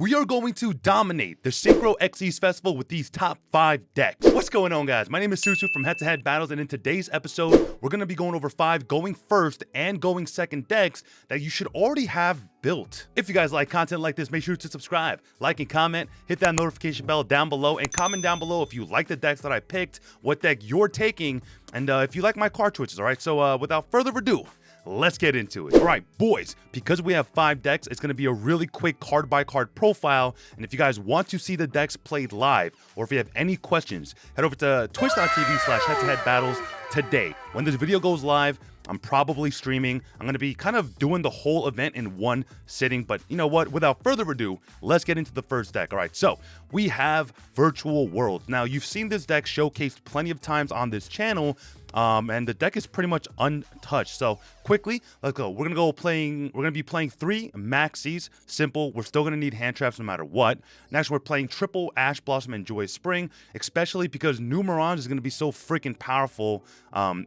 We are going to dominate the SYNCHRO XYZ Festival with these top 5 decks. What's going on, guys? My name is Susu from HeadtoHead Battles, and in today's episode, we're going to be going over 5 going first and going second decks that you should already have built. If you guys like content like this, make sure to subscribe, like, and comment. Hit that notification bell down below, and comment down below if you like the decks that I picked, what deck you're taking, and if you like my card choices, all right? So without further ado, let's get into it. All right, boys, because we have 5 decks, it's going to be a really quick card-by-card profile. And if you guys want to see the decks played live, or if you have any questions, head over to twitch.tv/headtoheadbattles today. When this video goes live, I'm probably streaming. I'm going to be kind of doing the whole event in one sitting, but you know what? Without further ado, let's get into the first deck. All right, so we have Virtual Worlds. Now, you've seen this deck showcased plenty of times on this channel, and the deck is pretty much untouched. So quickly, let's go. We're gonna be playing 3 maxis. Simple. We're still gonna need hand traps no matter what. Next, we're playing triple Ash Blossom and Joyous Spring, especially because Numerons is gonna be so freaking powerful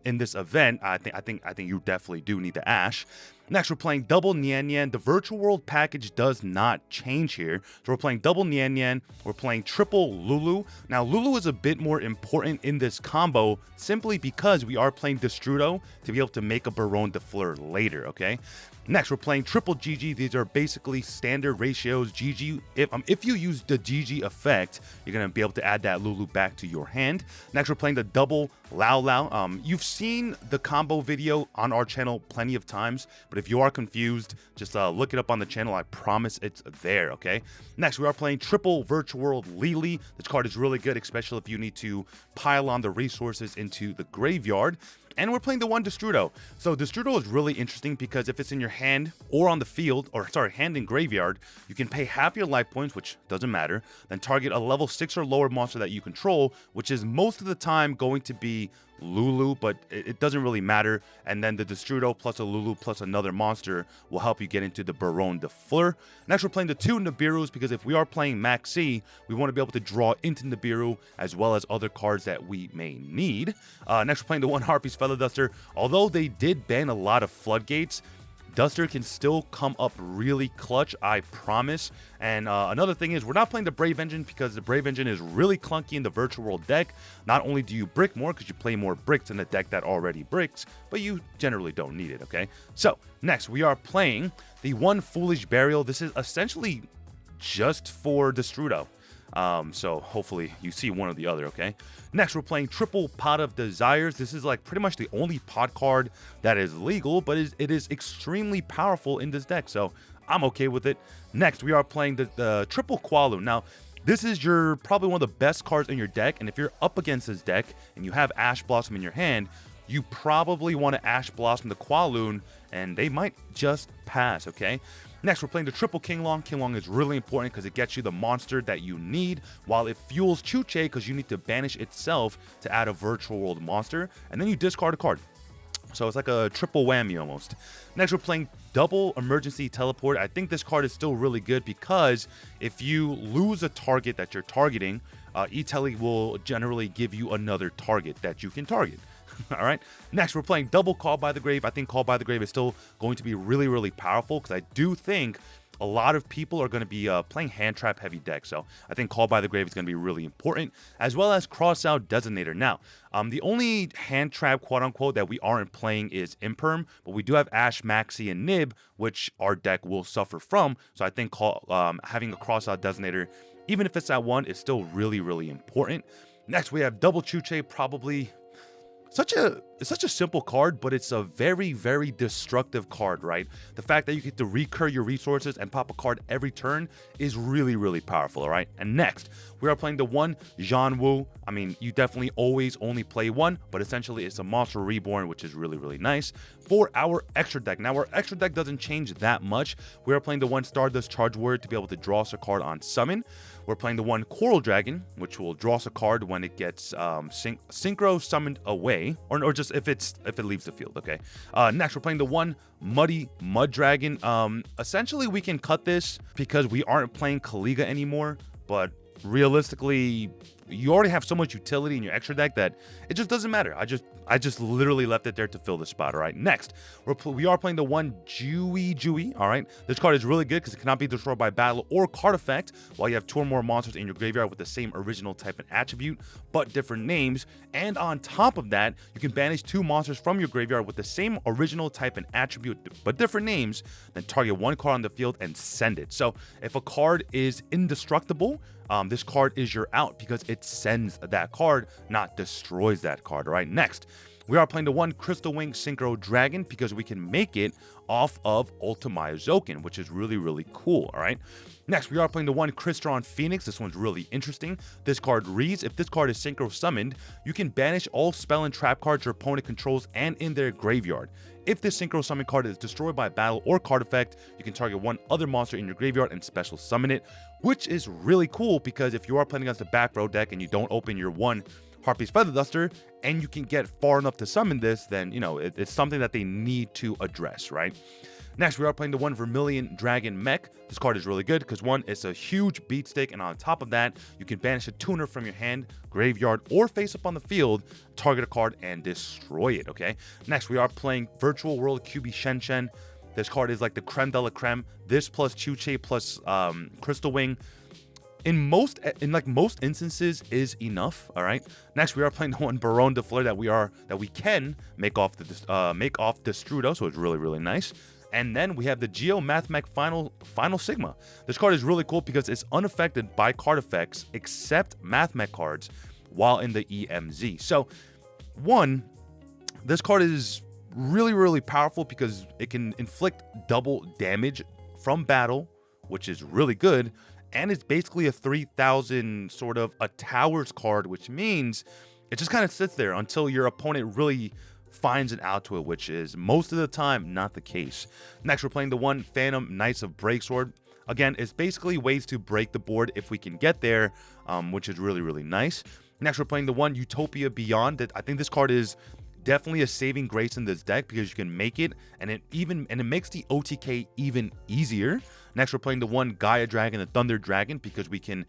in this event. I think you definitely do need the Ash. Next, we're playing double Nian Nian. The Virtual World package does not change here. So we're playing double Nian Nian. We're playing triple Lulu. Now, Lulu is a bit more important in this combo simply because we are playing Destrudo to be able to make a Baronne de Fleur later, okay? Next, we're playing triple GG. These are basically standard ratios. GG, if you use the GG effect, you're going to be able to add that Lulu back to your hand. Next, we're playing the double Lao Lao. You've seen the combo video on our channel plenty of times, but if you are confused, just look it up on the channel. I promise it's there, okay? Next, we are playing triple Virtual World Lily. This card is really good, especially if you need to pile on the resources into the graveyard. And we're playing the one Destrudo. So Destrudo is really interesting because if it's in your hand or on the field, or sorry, hand and graveyard, you can pay half your life points, which doesn't matter, then target a level 6 or lower monster that you control, which is most of the time going to be Lulu, but it doesn't really matter. And then the Destrudo plus a Lulu plus another monster will help you get into the Baronne de Fleur. Next, we're playing the 2 Nibirus because if we are playing Maxi, we want to be able to draw into Nibiru as well as other cards that we may need. Next, we're playing the 1 Harpy's Feather Duster. Although they did ban a lot of floodgates, Duster can still come up really clutch, I promise. And another thing is, we're not playing the Brave Engine because the Brave Engine is really clunky in the Virtual World deck. Not only do you brick more because you play more bricks in a deck that already bricks, but you generally don't need it, okay? So, next, we are playing the 1 Foolish Burial. This is essentially just for Destrudo. So hopefully you see one or the other, okay? Next, we're playing triple Pot of Desires. This is like pretty much the only pot card that is legal, but it is extremely powerful in this deck, so I'm okay with it. Next, we are playing the triple Qualu. Now, this is probably one of the best cards in your deck, and if you're up against this deck and you have Ash Blossom in your hand, you probably want to Ash Blossom the Qualoon, and they might just pass, okay? Next, we're playing the triple Kinglong. Kinglong is really important because it gets you the monster that you need, while it fuels Chuche because you need to banish itself to add a Virtual World monster, and then you discard a card. So it's like a triple whammy almost. Next, we're playing double Emergency Teleport. I think this card is still really good because if you lose a target that you're targeting, E-Tele will generally give you another target that you can target. All right. Next, we're playing double Call by the Grave. I think Call by the Grave is still going to be really, really powerful because I do think a lot of people are going to be playing hand trap heavy decks. So I think Call by the Grave is going to be really important, as well as Cross Out Designator. Now, the only hand trap, quote unquote, that we aren't playing is Imperm, but we do have Ash, Maxi, and Nib, which our deck will suffer from. So I think having a Cross Out Designator, even if it's at 1, is still really, really important. Next, we have double Chuche, probably it's such a simple card, but it's a very, very destructive card, right? The fact that you get to recur your resources and pop a card every turn is really, really powerful, all right? And next, we are playing the 1 Zhan Wu. I mean, you definitely always only play 1, but essentially it's a Monster Reborn, which is really, really nice for our extra deck. Now, our extra deck doesn't change that much. We are playing the 1 Stardust Charge Word to be able to draw us a card on summon. We're playing the 1 Coral Dragon, which will draw us a card when it gets synchro summoned away, or just if it leaves the field, okay? Next, we're playing the 1 Muddy Mud Dragon. Essentially, we can cut this because we aren't playing Kaliga anymore, but realistically, you already have so much utility in your extra deck that it just doesn't matter. I just literally left it there to fill the spot. All right, next we are playing the one Jewy. All right, this card is really good because it cannot be destroyed by battle or card effect, while you have 2 or more monsters in your graveyard with the same original type and attribute but different names. And on top of that, you can banish 2 monsters from your graveyard with the same original type and attribute but different names, then target 1 card on the field and send it. So if a card is indestructible, this card is your out because it sends that card, not destroys that card. All right, next we are playing the one Crystal Wing Synchro Dragon because we can make it off of Ultimaizoken, which is really cool. All right, next we are playing the one Crystron Phoenix. This one's really interesting. This card reads, if this card is synchro summoned, you can banish all spell and trap cards your opponent controls and in their graveyard. If this synchro summon card is destroyed by battle or card effect, you can target 1 other monster in your graveyard and special summon it, which is really cool because if you are playing against a back row deck and you don't open your 1 Harpy's Feather Duster and you can get far enough to summon this, then you know it's something that they need to address, right? Next, we are playing the one Vermilion Dragon Mech. This card is really good because 1, it's a huge beat stick, and on top of that, you can banish a tuner from your hand, graveyard, or face up on the field, target a card, and destroy it, okay? Next, we are playing Virtual World QB Shen. This card is like the creme de la creme. This plus Chuche plus Crystal Wing, in most instances is enough. All right, next we are playing the one Baron de Fleur that we can make off Destrudo, so it's really nice. And then we have the Geo Mathmech Final Sigma. This card is really cool because it's unaffected by card effects except Mathmech cards while in the EMZ. So one, this card is really powerful because it can inflict double damage from battle, which is really good. And it's basically a 3,000 sort of a towers card, which means it just kind of sits there until your opponent really finds an out to it, which is most of the time not the case. Next, we're playing the one Phantom Knights of Breaksword. Again, it's basically ways to break the board if we can get there, which is really nice. Next, we're playing the one Utopia Beyond. I think this card is definitely a saving grace in this deck because you can make it, and it makes the OTK even easier. Next, we're playing the one Gaia Dragon, the Thunder Dragon, because we can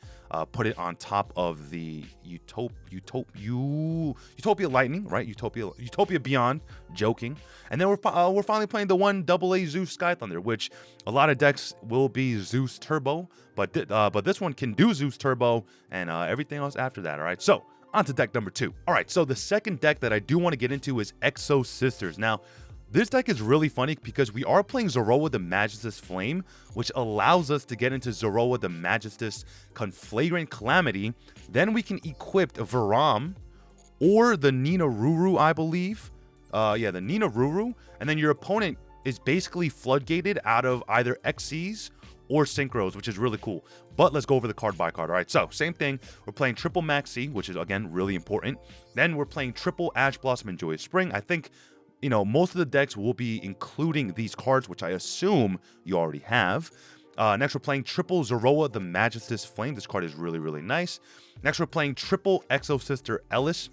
put it on top of the Utopia Lightning, right? Utopia Beyond, joking. And then we're finally playing the one AA Zeus Sky Thunder, which a lot of decks will be Zeus Turbo, but this one can do Zeus Turbo and everything else after that. All right, so on to deck number 2. All right, so the second deck that I do want to get into is Exo Sisters. Now, this deck is really funny because we are playing Zoroa the Magistus Flame, which allows us to get into Zoroa the Magistus Conflagrant Calamity. Then we can equip Varam or the Nina Ruru, I believe. The Nina Ruru. And then your opponent is basically floodgated out of either Xyz or Synchros, which is really cool. But let's go over the card by card. All right, so same thing. We're playing triple Maxi, which is, again, really important. Then we're playing triple Ash Blossom and Joyous Spring. I think, you know, most of the decks will be including these cards, which I assume you already have. Next, we're playing triple Zoroa the Magistus Flame. This card is really nice. Next, we're playing triple Exo Sister Ellis.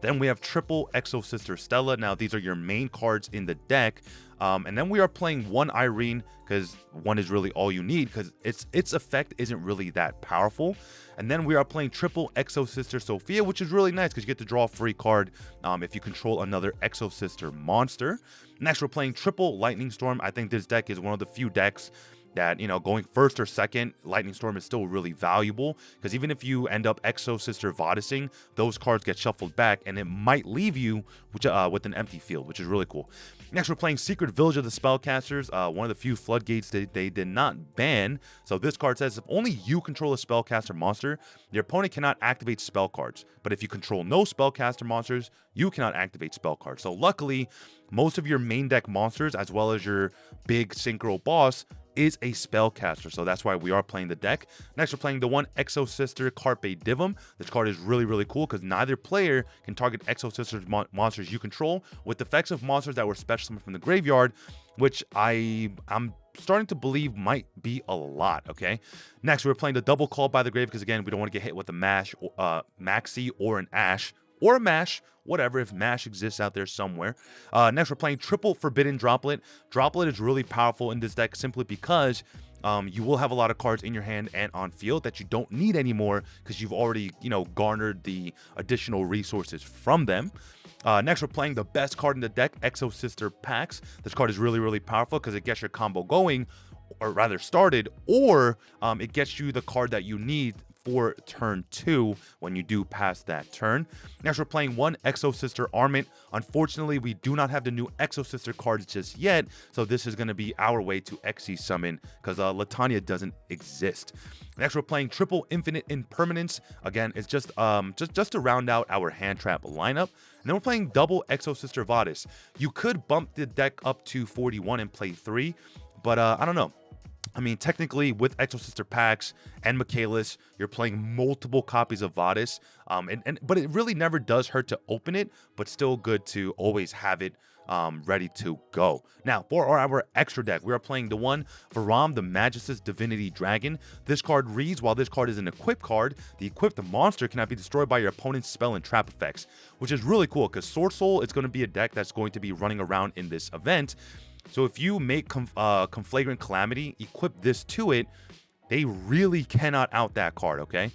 Then we have triple Exo Sister Stella. Now, these are your main cards in the deck. And then we are playing one Irene because one is really all you need because its effect isn't really that powerful. And then we are playing triple Exo Sister Sophia, which is really nice because you get to draw a free card if you control another Exo Sister monster. Next, we're playing triple Lightning Storm. I think this deck is one of the few decks that, you know, going first or second, Lightning Storm is still really valuable because even if you end up Exo Sister Vodicing, those cards get shuffled back and it might leave you with an empty field, which is really cool. Next, we're playing Secret Village of the Spellcasters, one of the few floodgates they did not ban. So this card says if only you control a spellcaster monster, your opponent cannot activate spell cards. But if you control no spellcaster monsters, you cannot activate spell cards. So luckily, most of your main deck monsters, as well as your big synchro boss, is a spellcaster, so that's why we are playing the deck. Next, we're playing the one Exo Sister Carpe Divum. This card is really cool because neither player can target Exo Sisters monsters you control with effects of monsters that were special summoned from the graveyard, which I'm starting to believe might be a lot. Okay. Next, we're playing the double Call by the Grave because again, we don't want to get hit with a Maxi or an Ash or a Mash, whatever, if Mash exists out there somewhere. Next, we're playing triple Forbidden Droplet. Droplet is really powerful in this deck simply because you will have a lot of cards in your hand and on field that you don't need anymore because you've already, garnered the additional resources from them. Next, we're playing the best card in the deck, Exo Sister packs. This card is really, really powerful because it gets your combo going, or rather started, or it gets you the card that you need for turn 2 when you do pass that turn. Next, we're playing one Exo Sister Armament. Unfortunately, we do not have the new Exo Sister cards just yet, so this is going to be our way to XC summon because Latanya doesn't exist. Next, we're playing triple Infinite Impermanence. Again, it's just to round out our hand trap lineup. And then we're playing double Exo Sister Vadis. You could bump the deck up to 41 and play 3, but I don't know. I mean, technically, with Exo Sister packs and Michaelis, you're playing multiple copies of Vadis, but it really never does hurt to open it, but still good to always have it ready to go. Now, for our extra deck, we are playing the one Varam, the Magis's Divinity Dragon. This card reads, while this card is an equipped card, the equipped monster cannot be destroyed by your opponent's spell and trap effects, which is really cool because Sword Soul is going to be a deck that's going to be running around in this event. So if you make Conflagrant Calamity, equip this to it, they really cannot out that card, okay?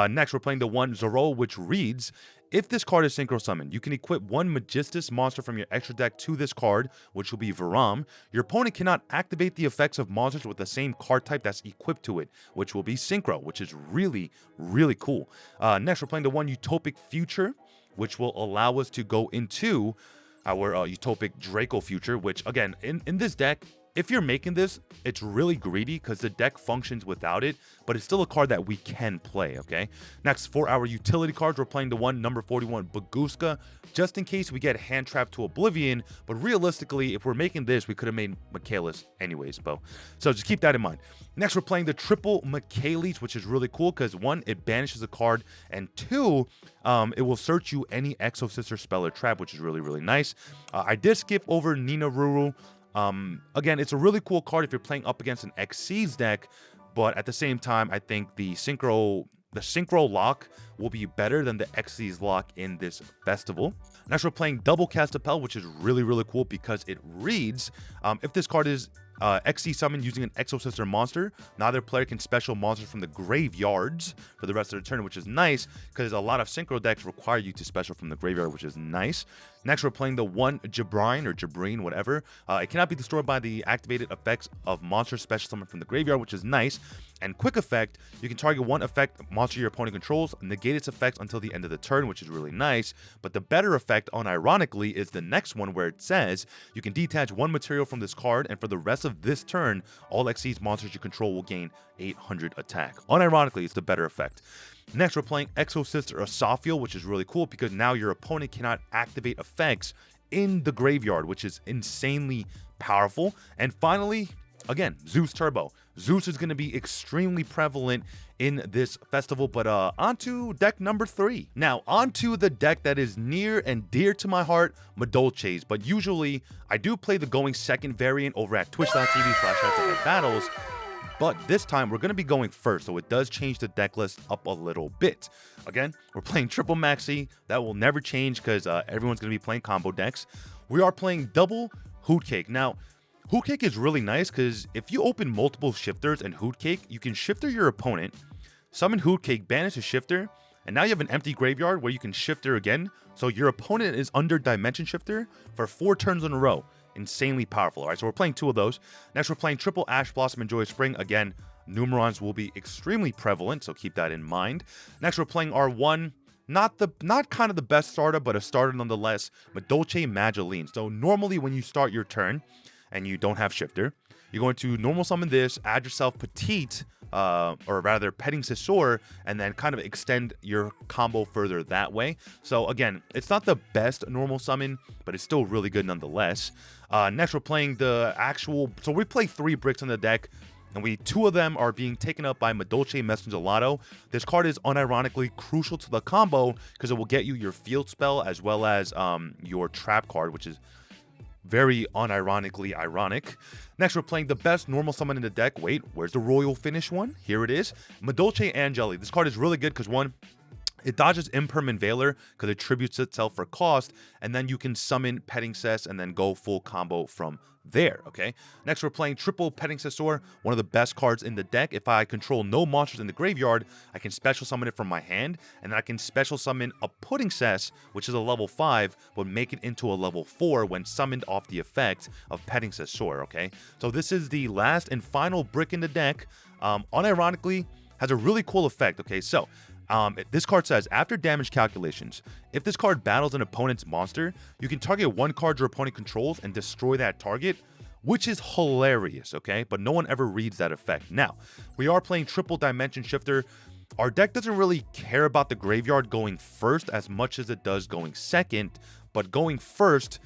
Next, we're playing the one Zoro, which reads, if this card is Synchro Summoned, you can equip one Magistus monster from your extra deck to this card, which will be Varam. Your opponent cannot activate the effects of monsters with the same card type that's equipped to it, which will be Synchro, which is really, really cool. Next, we're playing the one Utopic Future, which will allow us to go into our Utopic Draco Future, which, again, in this deck, if you're making this, it's really greedy because the deck functions without it, but it's still a card that we can play, okay? Next, for our utility cards, we're playing the one number 41 Baguska, just in case we get hand trapped to Oblivion, but realistically, if we're making this, we could have made Michaelis anyways, so just keep that in mind. Next, we're playing the triple Michaelis, which is really cool because 1, it banishes a card, and 2, it will search you any Exo Sister spell or trap, which is really, really nice. I did skip over Nina Ruru. Again, it's a really cool card if you're playing up against an XC's deck, but at the same time, I think the Synchro lock will be better than the XC's lock in this festival. Next, we're playing double Castapel, which is really, really cool because it reads, if this card is XC summoned using an Exo Sister monster, neither player can special monsters from the graveyards for the rest of the turn, which is nice because a lot of Synchro decks require you to special from the graveyard, which is nice. Next, we're playing the one Jabrine, whatever. It cannot be destroyed by the activated effects of monster special summon from the graveyard, which is nice. And quick effect, you can target one effect monster your opponent controls, negate its effects until the end of the turn, which is really nice. But the better effect, unironically, is the next one where it says you can detach one material from this card, and for the rest of this turn, all XC's monsters you control will gain 800 attack. Unironically, it's the better effect. Next, we're playing Exo Sister Asophiel, which is really cool because now your opponent cannot activate effects in the graveyard, which is insanely powerful. And finally, again, Zeus Turbo. Zeus is going to be extremely prevalent in this festival, but onto deck number 3. Now, onto the deck that is near and dear to my heart, Madolche's, but usually I do play the going second variant over at twitch.tv/HeadtoHead battles, but this time we're going to be going first, so it does change the deck list up a little bit. Again, we're playing triple Maxi. That will never change because everyone's going to be playing combo decks. We are playing double Hoot Cake. Now, Hoot Cake is really nice because if you open multiple shifters and Hoot Cake, you can shifter your opponent, summon Hoot Cake, banish a shifter, and now you have an empty graveyard where you can shifter again. So your opponent is under Dimension Shifter for 4 turns in a row. Insanely powerful. All right, so we're playing 2 of those. Next, we're playing triple Ash Blossom and Joy of Spring. Again, Numerons will be extremely prevalent, so keep that in mind. Next, we're playing our one, not kind of the best starter, but a starter nonetheless, Madolche Mageline. So normally when you start your turn and you don't have shifter, you're going to normal summon this, add yourself Petite, or rather Petting Sisor, and then kind of extend your combo further that way. So again, it's not the best normal summon, but it's still really good nonetheless. Next, we're playing the actual, so we play 3 bricks on the deck, and 2 of them are being taken up by Madolche Messengelato. This card is unironically crucial to the combo because it will get you your field spell as well as your trap card, which is very unironically ironic. Next, we're playing the best normal summon in the deck. Wait, where's the royal finish one? Here it is. Madolche Angeli. This card is really good because 1, it dodges Impermanent Veiler because it tributes itself for cost, and then you can summon Petting Cess and then go full combo from there, okay? Next, we're playing triple Petting Sesor, one of the best cards in the deck. If I control no monsters in the graveyard, I can special summon it from my hand, and then I can special summon a Pudding Cess, which is a level 5, but make it into a level 4 when summoned off the effect of Petting Sesor, okay? So this is the last and final brick in the deck. Unironically, has a really cool effect, okay? So, this card says, after damage calculations, if this card battles an opponent's monster, you can target one card your opponent controls and destroy that target, which is hilarious, okay? But no one ever reads that effect. Now, we are playing triple Dimension Shifter. Our deck doesn't really care about the graveyard going first as much as it does going second, but going first,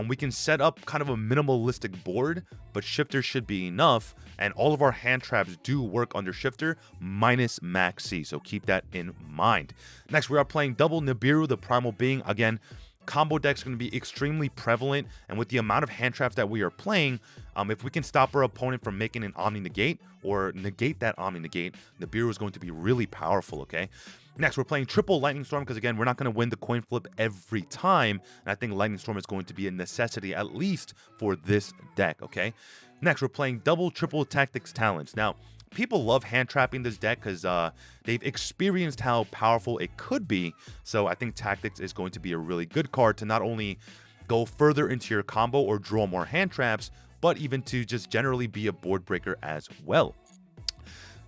we can set up kind of a minimalistic board, but Shifter should be enough, and all of our hand traps do work under Shifter, minus Max C, so keep that in mind. Next, we are playing double Nibiru, the Primal Being. Again, combo deck's going to be extremely prevalent, and with the amount of hand traps that we are playing, if we can stop our opponent from making an Omni Negate, or negate that Omni Negate, Nibiru is going to be really powerful, okay? Next, we're playing triple Lightning Storm because, again, we're not going to win the coin flip every time. And I think Lightning Storm is going to be a necessity, at least for this deck, okay? Next, we're playing double triple Tactics Talents. Now, people love hand trapping this deck because they've experienced how powerful it could be. So I think Tactics is going to be a really good card to not only go further into your combo or draw more hand traps, but even to just generally be a board breaker as well.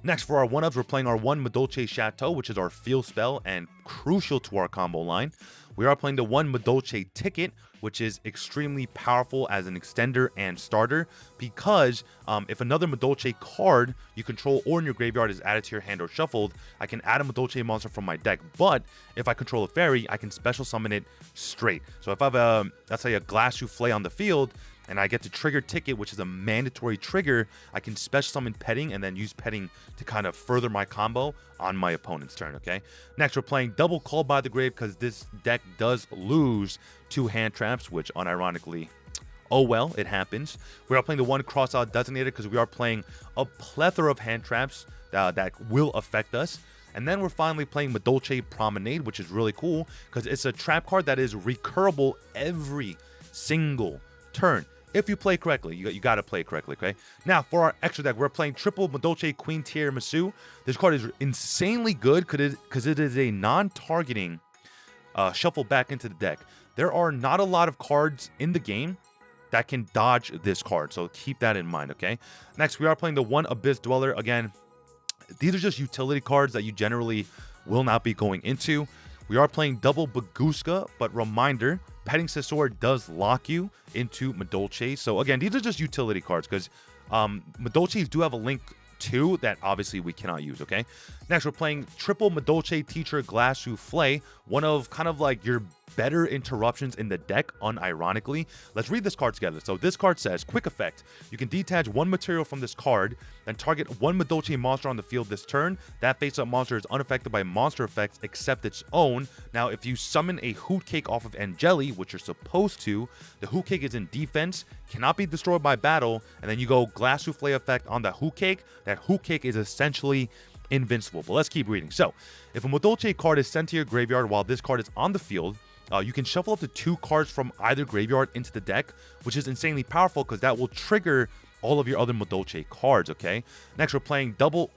Next, for our 1-ups, we're playing our 1 Madolche Chateau, which is our field spell and crucial to our combo line. We are playing the 1 Madolche Ticket, which is extremely powerful as an extender and starter because if another Madolche card you control or in your graveyard is added to your hand or shuffled, I can add a Madolche monster from my deck. But if I control a fairy, I can special summon it straight. So if I have let's say a Glass Souffle on the field, and I get to trigger Ticket, which is a mandatory trigger, I can special summon Petting and then use Petting to kind of further my combo on my opponent's turn, okay? Next, we're playing double Call by the Grave because this deck does lose 2 hand traps, which unironically, oh well, it happens. We are playing the 1 Crossout Designator because we are playing a plethora of hand traps that will affect us. And then we're finally playing Madolche Promenade, which is really cool because it's a trap card that is recurable every single turn. If you play correctly, you got to play correctly, okay? Now, for our extra deck, we're playing triple Madolche Queen Tiramisu. This card is insanely good because it is a non-targeting shuffle back into the deck. There are not a lot of cards in the game that can dodge this card, so keep that in mind, okay? Next, we are playing the 1 Abyss Dweller. Again, these are just utility cards that you generally will not be going into. We are playing double Baguska, but reminder, Petting Sesor does lock you into Madolche. So again, these are just utility cards because Madolches do have a link too that obviously we cannot use, okay? Next, we're playing triple Madolche Teacher Glass Souffle, one of kind of like your better interruptions in the deck, unironically. Let's read this card together. So this card says, quick effect, you can detach 1 material from this card and target 1 Madolche monster on the field this turn. That face-up monster is unaffected by monster effects except its own. Now, if you summon a Hoot Cake off of Angeli, which you're supposed to, the Hoot Cake is in defense, cannot be destroyed by battle, and then you go Glass Souffle effect on the Hoot Cake. That Hoot Cake is essentially invincible. But let's keep reading. So, if a Madolche card is sent to your graveyard while this card is on the field, you can shuffle up to 2 cards from either graveyard into the deck, which is insanely powerful because that will trigger all of your other Madolche cards, okay? Next, we're playing double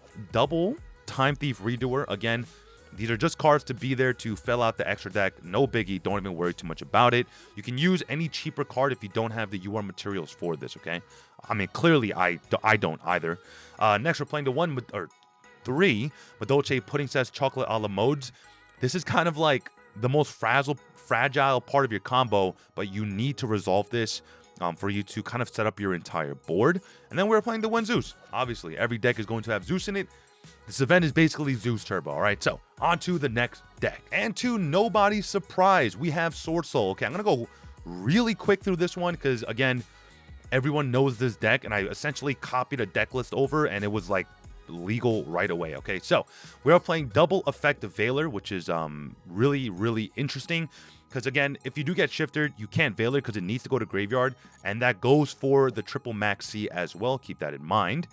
Time Thief Redoer. Again, these are just cards to be there to fill out the extra deck. No biggie. Don't even worry too much about it. You can use any cheaper card if you don't have the UR materials for this, okay? I mean, clearly, I don't either. Next, we're playing the 3 Madolche Pudding Cess Chocolate a la Modes. This is kind of like the most fragile part of your combo, but you need to resolve this for you to kind of set up your entire board. And then we're playing the 1 Zeus. Obviously, every deck is going to have Zeus in it. This event is basically Zeus Turbo, all right? So, on to the next deck. And to nobody's surprise, we have Sword Soul. Okay, I'm going to go really quick through this one because, again, everyone knows this deck, and I essentially copied a deck list over, and it was like legal right away. Okay, so we are playing double effect Veiler, which is really interesting because, again, if you do get shifted, you can't Veiler because it needs to go to graveyard, and that goes for the triple Max C as well. Keep that in mind.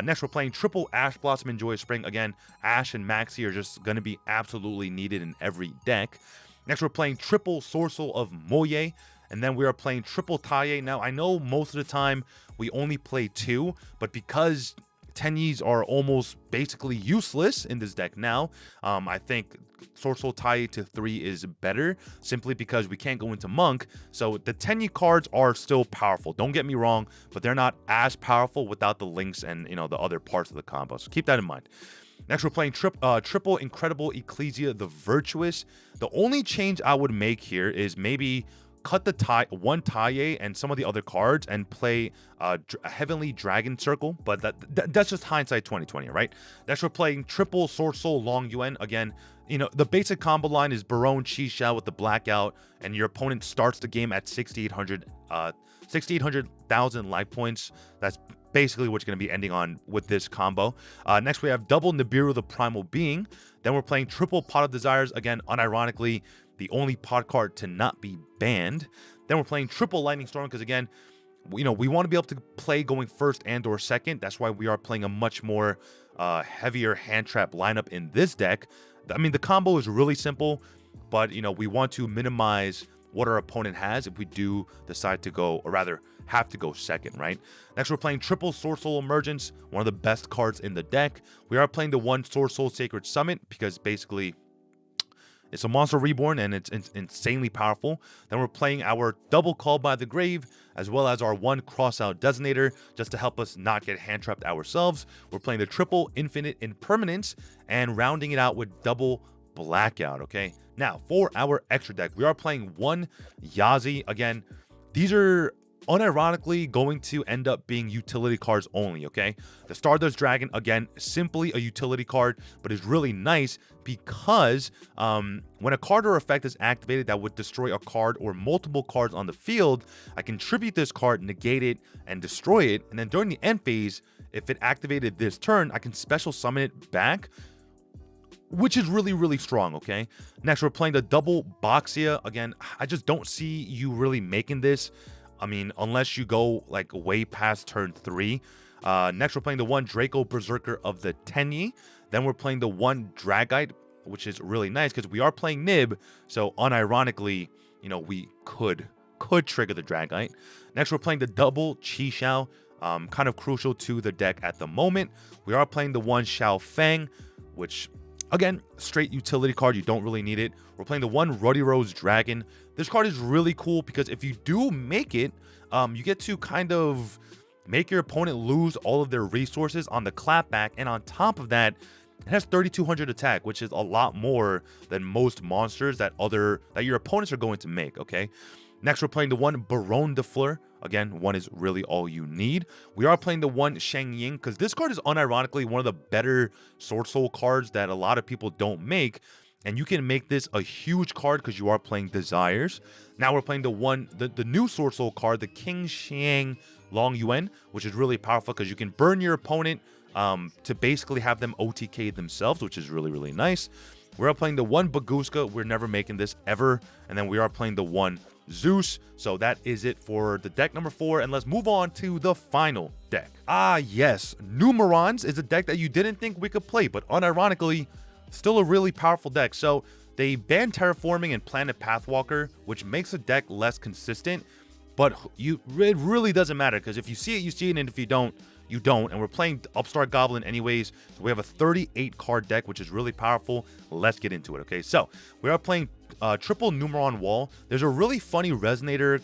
Next, we're playing triple Ash Blossom and Joyous Spring. Again, Ash and Maxi are just going to be absolutely needed in every deck. Next, we're playing triple Sorcel of Moye. And then we are playing triple Taie. Now, I know most of the time we only play 2, but because Tenyis are almost basically useless in this deck now, I think Sword Soul Taie to 3 is better, simply because we can't go into Monk. So the Tenyi cards are still powerful, don't get me wrong, but they're not as powerful without the links and, you know, the other parts of the combo. So keep that in mind. Next, we're playing triple Incredible Ecclesia the Virtuous. The only change I would make here is maybe cut the one Taie and some of the other cards and play a Heavenly Dragon Circle, but that's just hindsight 2020, right? Next, we're playing triple Sword Soul Long Yuan. Again, you know, the basic combo line is Barone Chi Xiao with the Blackout, and your opponent starts the game at 6,800,000 life points. That's basically what you're going to be ending on with this combo. Next, we have double Nibiru the Primal Being. Then we're playing triple Pot of Desires. Again, unironically, the only pot card to not be banned. Then we're playing triple Lightning Storm because, again, you know, we want to be able to play going first and or second. That's why we are playing a much more heavier hand trap lineup in this deck. I mean, the combo is really simple, but, you know, we want to minimize what our opponent has if we do decide to go, or rather have to go second, right? Next, we're playing triple Sword Soul Emergence, one of the best cards in the deck. We are playing the one Sword Soul Sacred Summit because basically it's a monster reborn and it's insanely powerful. Then we're playing our double Call by the Grave, as well as our one Crossout Designator, just to help us not get hand trapped ourselves. We're playing the triple Infinite Impermanence and rounding it out with double Blackout, okay? Now, for our extra deck, we are playing one Yazi. Again, these are unironically going to end up being utility cards only, okay? The Stardust Dragon, again, simply a utility card, but is really nice because when a card or effect is activated that would destroy a card or multiple cards on the field, I can tribute this card, negate it, and destroy it. And then during the end phase, if it activated this turn, I can special summon it back, which is really, really strong, okay? Next, we're playing the double Boxia. Again, I just don't see you really making this. I mean, unless you go like way past turn 3. Next, we're playing the one Draco Berserker of the Tenyi. Then we're playing the one Dragite, which is really nice because we are playing Nib. So unironically, you know, we could trigger the Dragite. Next, we're playing the double Chi Xiao, kind of crucial to the deck at the moment. We are playing the one Xiao Feng, which, again, straight utility card. You don't really need it. We're playing the one Ruddy Rose Dragon. This card is really cool because if you do make it, you get to kind of make your opponent lose all of their resources on the clapback. And on top of that, it has 3,200 attack, which is a lot more than most monsters that your opponents are going to make, okay? Next, we're playing the one Baron de Fleur. Again, one is really all you need. We are playing the one Shang Ying because this card is unironically one of the better Sword Soul cards that a lot of people don't make. And you can make this a huge card because you are playing Desires. Now we're playing the new Sword Soul card, the King Xiang Long Yuan, which is really powerful because you can burn your opponent to basically have them OTK themselves, which is really, really nice. We're playing the one Baguska. We're never making this ever. And then we are playing the one Zeus. So that is it for the deck number 4. And let's move on to the final deck. Ah, yes. Numerons is a deck that you didn't think we could play, but unironically, still a really powerful deck. So they banned Terraforming and Planet Pathwalker, which makes the deck less consistent. But it really doesn't matter because if you see it, you see it. And if you don't, you don't. And we're playing Upstart Goblin anyways. So we have a 38 card deck, which is really powerful. Let's get into it, okay? So we are playing triple Numeron Wall. There's a really funny Resonator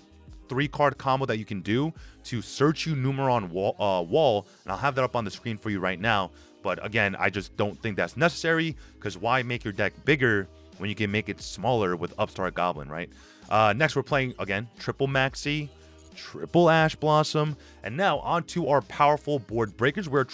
3-card combo that you can do to search you Numeron Wall. And I'll have that up on the screen for you right now. But again, I just don't think that's necessary because why make your deck bigger when you can make it smaller with Upstart Goblin, right? Next, we're playing, again, triple Maxi, triple Ash Blossom, and now onto our powerful board breakers. We're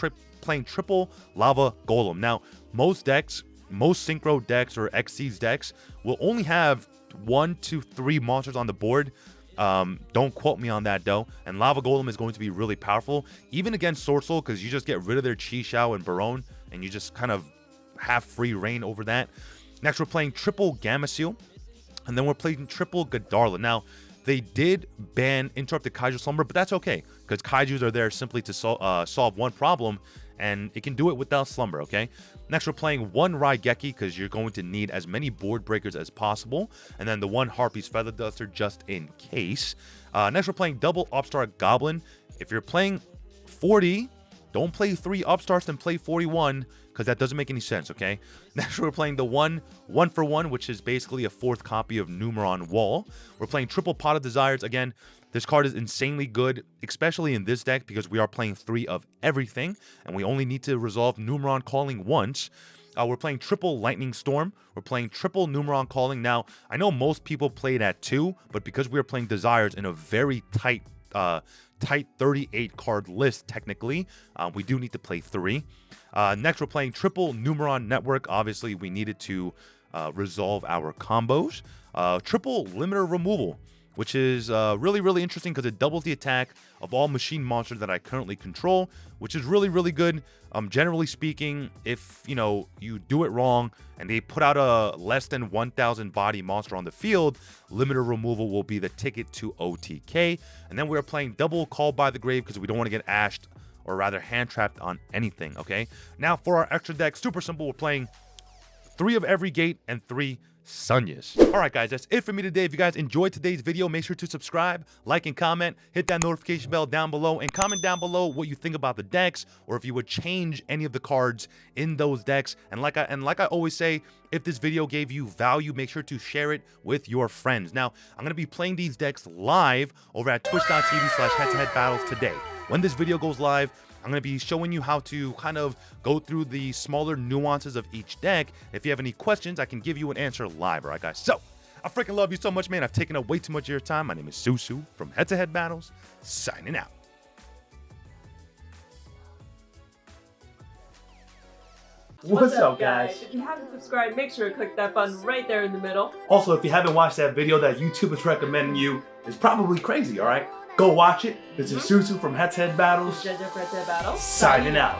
playing triple Lava Golem. Now, most Synchro decks or XYZ decks will only have 1 to 3 monsters on the board. Don't quote me on that though. And Lava Golem is going to be really powerful, even against Sword Soul, because you just get rid of their Chi Xiao and Baron, and you just kind of have free reign over that. Next, we're playing triple Gameciel, and then we're playing triple Godarla. Now, they did ban Interrupted Kaiju Slumber, but that's okay, because Kaijus are there simply to solve one problem, and it can do it without slumber, okay? Next, we're playing one Raigeki because you're going to need as many board breakers as possible, and then the one Harpy's Feather Duster just in case. Next, we're playing double Upstart Goblin. If you're playing 40, don't play 3 Upstarts and play 41 because that doesn't make any sense, okay? Next, we're playing the one for one, which is basically a 4th copy of Numeron Wall. We're playing triple Pot of Desires. Again, this card is insanely good, especially in this deck because we are playing 3 of everything, and we only need to resolve Numeron Calling once. We're playing triple Lightning Storm. We're playing triple Numeron Calling. Now, I know most people play it at 2, but because we are playing Desires in a very tight 38 card list, technically, we do need to play 3. Next, we're playing triple Numeron Network. Obviously, we needed to resolve our combos. Triple Limiter Removal, which is really, really interesting because it doubles the attack of all machine monsters that I currently control, which is really, really good. Generally speaking, if you do it wrong and they put out a less than 1,000 body monster on the field, limiter removal will be the ticket to OTK. And then we're playing double Call by the Grave because we don't want to get ashed, or rather hand trapped on anything, okay? Now for our extra deck, super simple, we're playing 3 of every gate and 3 Sunyas. All right, guys, that's it for me today. If you guys enjoyed today's video, make sure to subscribe, like, and comment. Hit that notification bell down below, and comment down below what you think about the decks, or if you would change any of the cards in those decks. And like I always say, if this video gave you value, make sure to share it with your friends. Now, I'm gonna be playing these decks live over at twitch.tv/head-to-head battles today. When this video goes live, I'm going to be showing you how to kind of go through the smaller nuances of each deck. If you have any questions, I can give you an answer live, all right, guys? So, I freaking love you so much, man. I've taken up way too much of your time. My name is Susu from Head-to-Head Battles, signing out. What's up, guys? If you haven't subscribed, make sure to click that button right there in the middle. Also, if you haven't watched that video that YouTube is recommending you, it's probably crazy, all right? Go watch it. This is Susu from Head-to-Head Battles, Head-to-Head Battles, signing out.